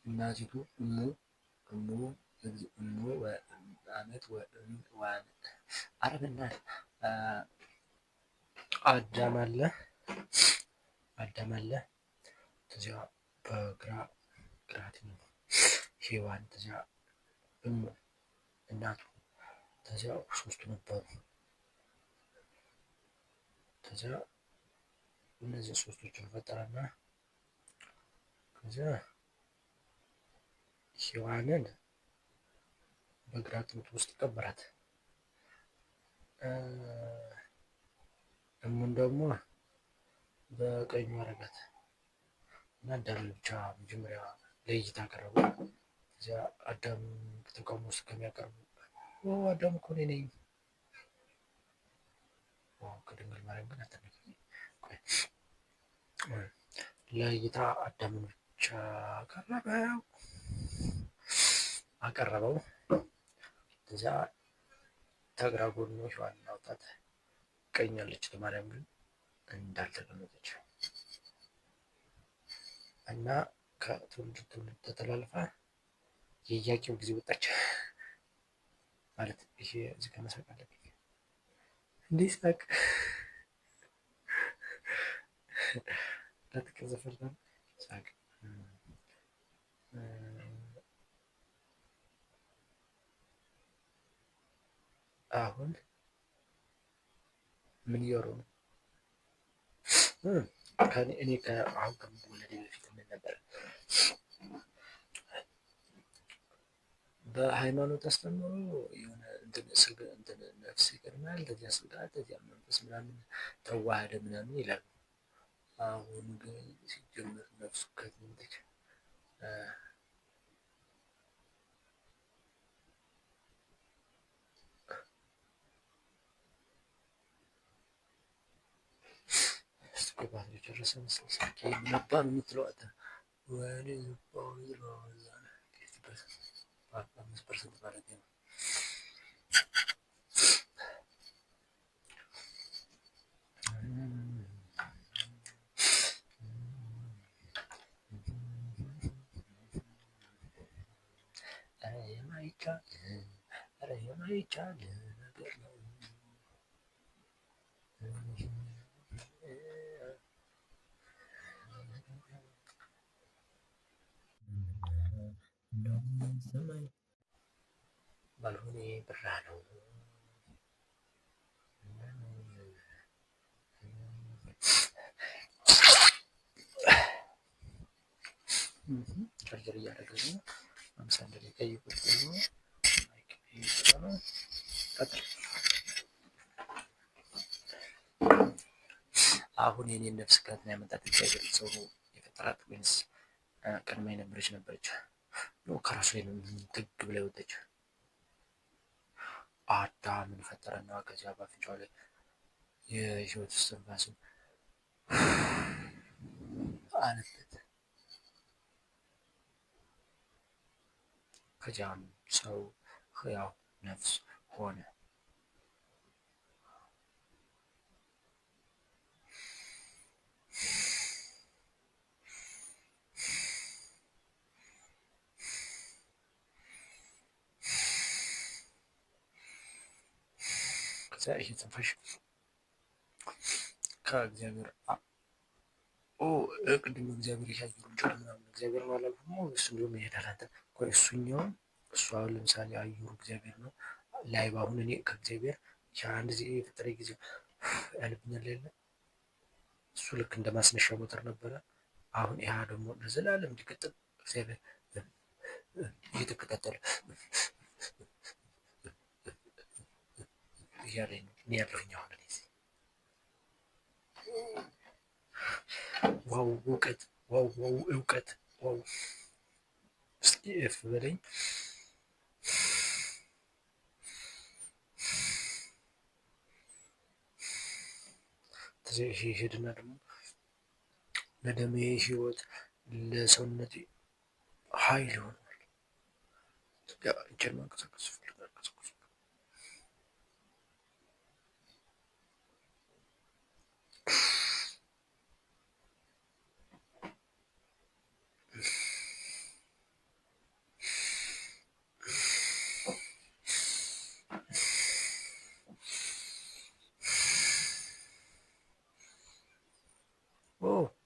እናቲቱ እሙ አመት አረብና አዳም አለ ከዚያ በግራት ነው ሔዋን ከዚያ እሙ እናቱ ከዚያ ሶስቱ ነበሩ። ከዚያ እነዚህ ሶስቶችን ፈጠረና ከዚያ ሔዋንን በግራ አጥንቱ ውስጥ ቀበራት። እሙን ደግሞ በቀኙ አረጋት እና አዳምን ብቻ መጀመሪያ ለእይታ አቀረቡ። እዚያ አዳም ተቃውሞ ውስጥ ከሚያቀርቡ አዳም እኮ እኔ ነኝ ከድንግል ማርያም ግን አልተነገረም። ለእይታ አዳምን ብቻ አቀረበው። እዚያ ተግራ ጎኑ ሔዋንን አውጣት ቀኝ ያለች ለማርያም ግን እንዳልተቀመጠች እና ከትውልድ ትውልድ ተተላልፋ የኢያቄም ጊዜ ወጣች ማለት ይሄ እዚህ ጋር መሳቅ አለብኝ። እንዲህ ሳቅ እንዳትቀዘፈል ሳቅ አሁን ምን እያወሩ ነው? እኔ አሁን ከመወለዴ በፊት ምን ነበር? በሃይማኖት አስተምሮ የሆነ እንትን ነፍስ ይቀድማል ከዚያ ስጋ ከዚያ መንፈስ ምናምን ተዋህደ ምናምን ይላሉ። አሁን ግን ሲጀመር ነፍሱ ከትንሽ ባትሪ ጨረሰ መሰለኝ ስልኬ። ነበር የምትለው አንተ? ወይኔ 5% ማለት ነው። የማይቻል ነገር ነው። ባልሆነ ብራ ነው። ቻርጀር እያደረገ ነው። 50 ደቂቃ እየቆጠረ ነው። አሁን የኔን ነፍስ ከትና ያመጣት እግዚአብሔር ሰው የፈጠራት ወይንስ ቀድማ ነበረች? ነው ከራሱ ላይ ትግ ብላ ወጣች። አዳምን ፈጠረና ከዚያ በአፍንጫው ላይ የህይወት እስትንፋስን አለበት። ከዚያም ሰው ሕያው ነፍስ ሆነ። ከዚያ ይሄ ትንፋሽ ከእግዚአብሔር ቅድም እግዚአብሔር ያየሩ እንጂ ምናምን እግዚአብሔር ነው አላልኩም። እሱ እንደውም ይሄዳል። አንተ ቆይ እሱኛውን እሱ አሁን ለምሳሌ አየሩ እግዚአብሔር ነው ላይ አሁን እኔ ከእግዚአብሔር አንድ ጊዜ የፈጠረ ጊዜ ያልብኛል የለ እሱ ልክ እንደ ማስነሻ ሞተር ነበረ። አሁን ያ ደግሞ ለዘላለም እንዲቀጥል እግዚአብሔር እየተከታተለ እያለኝ ነው። እኔ ያለሁኝ አሁን ዋው እውቀት፣ ዋው እውቀት፣ ዋው እስኪ እፍ በለኝ። ይሄ ሄድና ደግሞ ለደሜ ህይወት ለሰውነቴ ኃይል ይሆናል። እጄን ማንቀሳቀስ ይፈልጋል።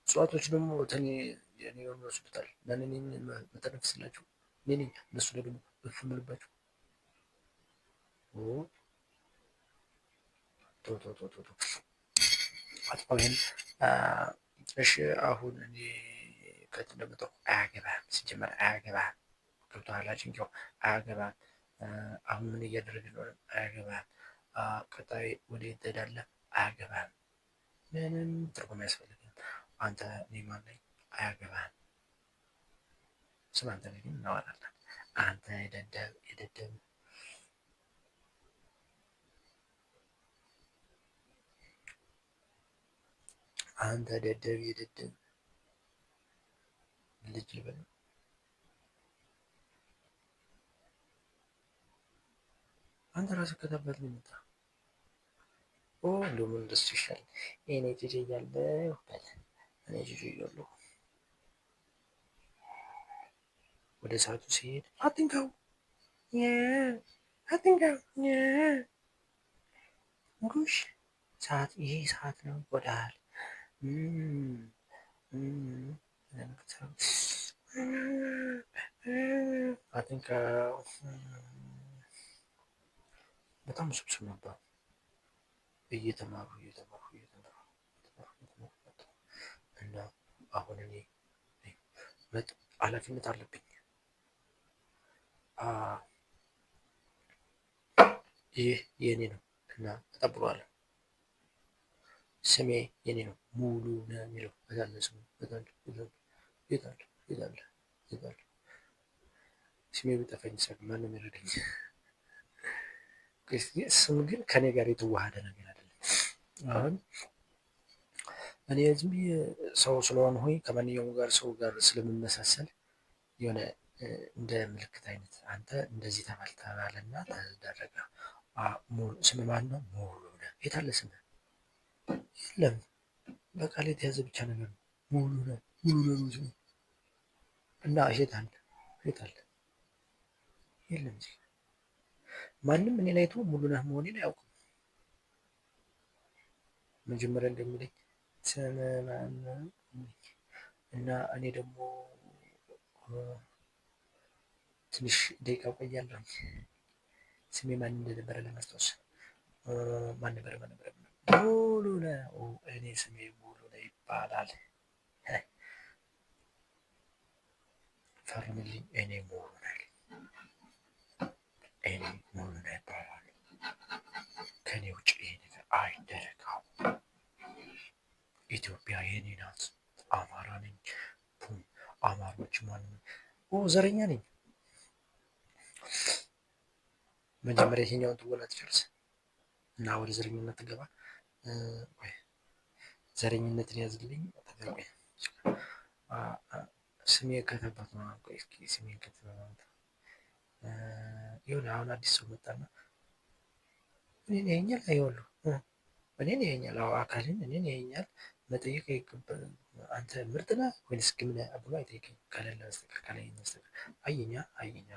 እጽዋቶች ደግሞ የኔ ሆስፒታል ለእኔ መተነፍስላቸው እኔ እነሱ ደግሞ እፍ የምልባቸው አጥፋው ይሄን። እሺ አሁን እኔ ከት እንደመጣሁ አያገባህም፣ ሲጀመር አያገባህም። ገብቶሃል? ጭንቄው አያገባህም። አሁን ምን እያደረግን ነው? አያገባህም። ቀጣይ ወዴት ትሄዳለህ? አያገባህም። ምንም ትርጉም አያስፈልግም። አንተ እኔ ማን ነኝ? አያገባህም። ስለ አንተ ግን እናወራለን። አንተ የደደብ አንተ ደደብ የደደብ ልጅ ልበል። አንተ ራስህ ከተባት ነው የመጣ እንደውም እንደሱ ይሻል። እኔ ጅጅ እያለሁ በል እኔ ጅጅ እያለሁ ወደ ሰዓቱ ሲሄድ አትንካው ጉሽ ሰዓት ይሄ ሰዓት ነው ይጎዳል። አትንካው። በጣም ስብስብ ነበር። እየተማሩ እና አሁን እኔ ኃላፊነት አለብኝ። ይህ የኔ ነው እና እጠብቀዋለሁ። ስሜ የኔ ነው ሙሉ ነው የሚለው በዛለ ስሙ ይዛል ስሜ ቢጠፋኝ ሰግ ማንም ይረዳኝ። ስም ግን ከኔ ጋር የተዋሃደ ነገር አይደለም። አሁን እኔ ዝም ብዬ ሰው ስለሆንኩኝ ከማንኛውም ጋር ሰው ጋር ስለምመሳሰል የሆነ እንደ ምልክት አይነት አንተ እንደዚህ ተባልተባለና ተደረገ። ስም ማን ነው? ሙሉነህ። የት አለ ስምህ? የለም በቃል የተያዘ ብቻ ነገር ነው። ሙሉነህ ሙሉነህ ነው ስሙ። እና የት አለ? የት አለ? የለም። ማንም እኔን አይቶ ሙሉነህ መሆኔን አያውቅም። መጀመሪያ እንደሚለኝ ስምህ ማን ነው? እና እኔ ደግሞ ትንሽ ደቂቃ ቆያለሁ። ስሜ ማን እንደነበረ ለማስታወስ። ማን ነበረ? ሙሉነህ። እኔ ስሜ ሙሉነህ ይባላል። ፈርምልኝ። እኔ ሙሉነህ ይባላል። ከኔ ውጭ ይሄ ነገር አይደረግም። ኢትዮጵያ የኔ ናት። አማራ ነኝ። አማሮች ማንም ዘረኛ ነኝ። መጀመሪያ ይሄኛውን ትወና ትጨርስ እና ወደ ዘረኝነት ትገባ። ዘረኝነትን ያዝልኝ። ስሜ ከተባት ነው። እስኪ ስሜን ከተባት የሆነ አሁን አዲስ ሰው መጣና እኔን ያየኛል። አይወሉ እኔን ያየኛል። አካልን እኔን ያየኛል። መጠየቅ አይገባም። አንተ ምርጥ ነህ ወይንስ ግን ብሎ አይጠይቀኝም። ካለለ በስተቀር ካላየኝ በስተቀር አየኛ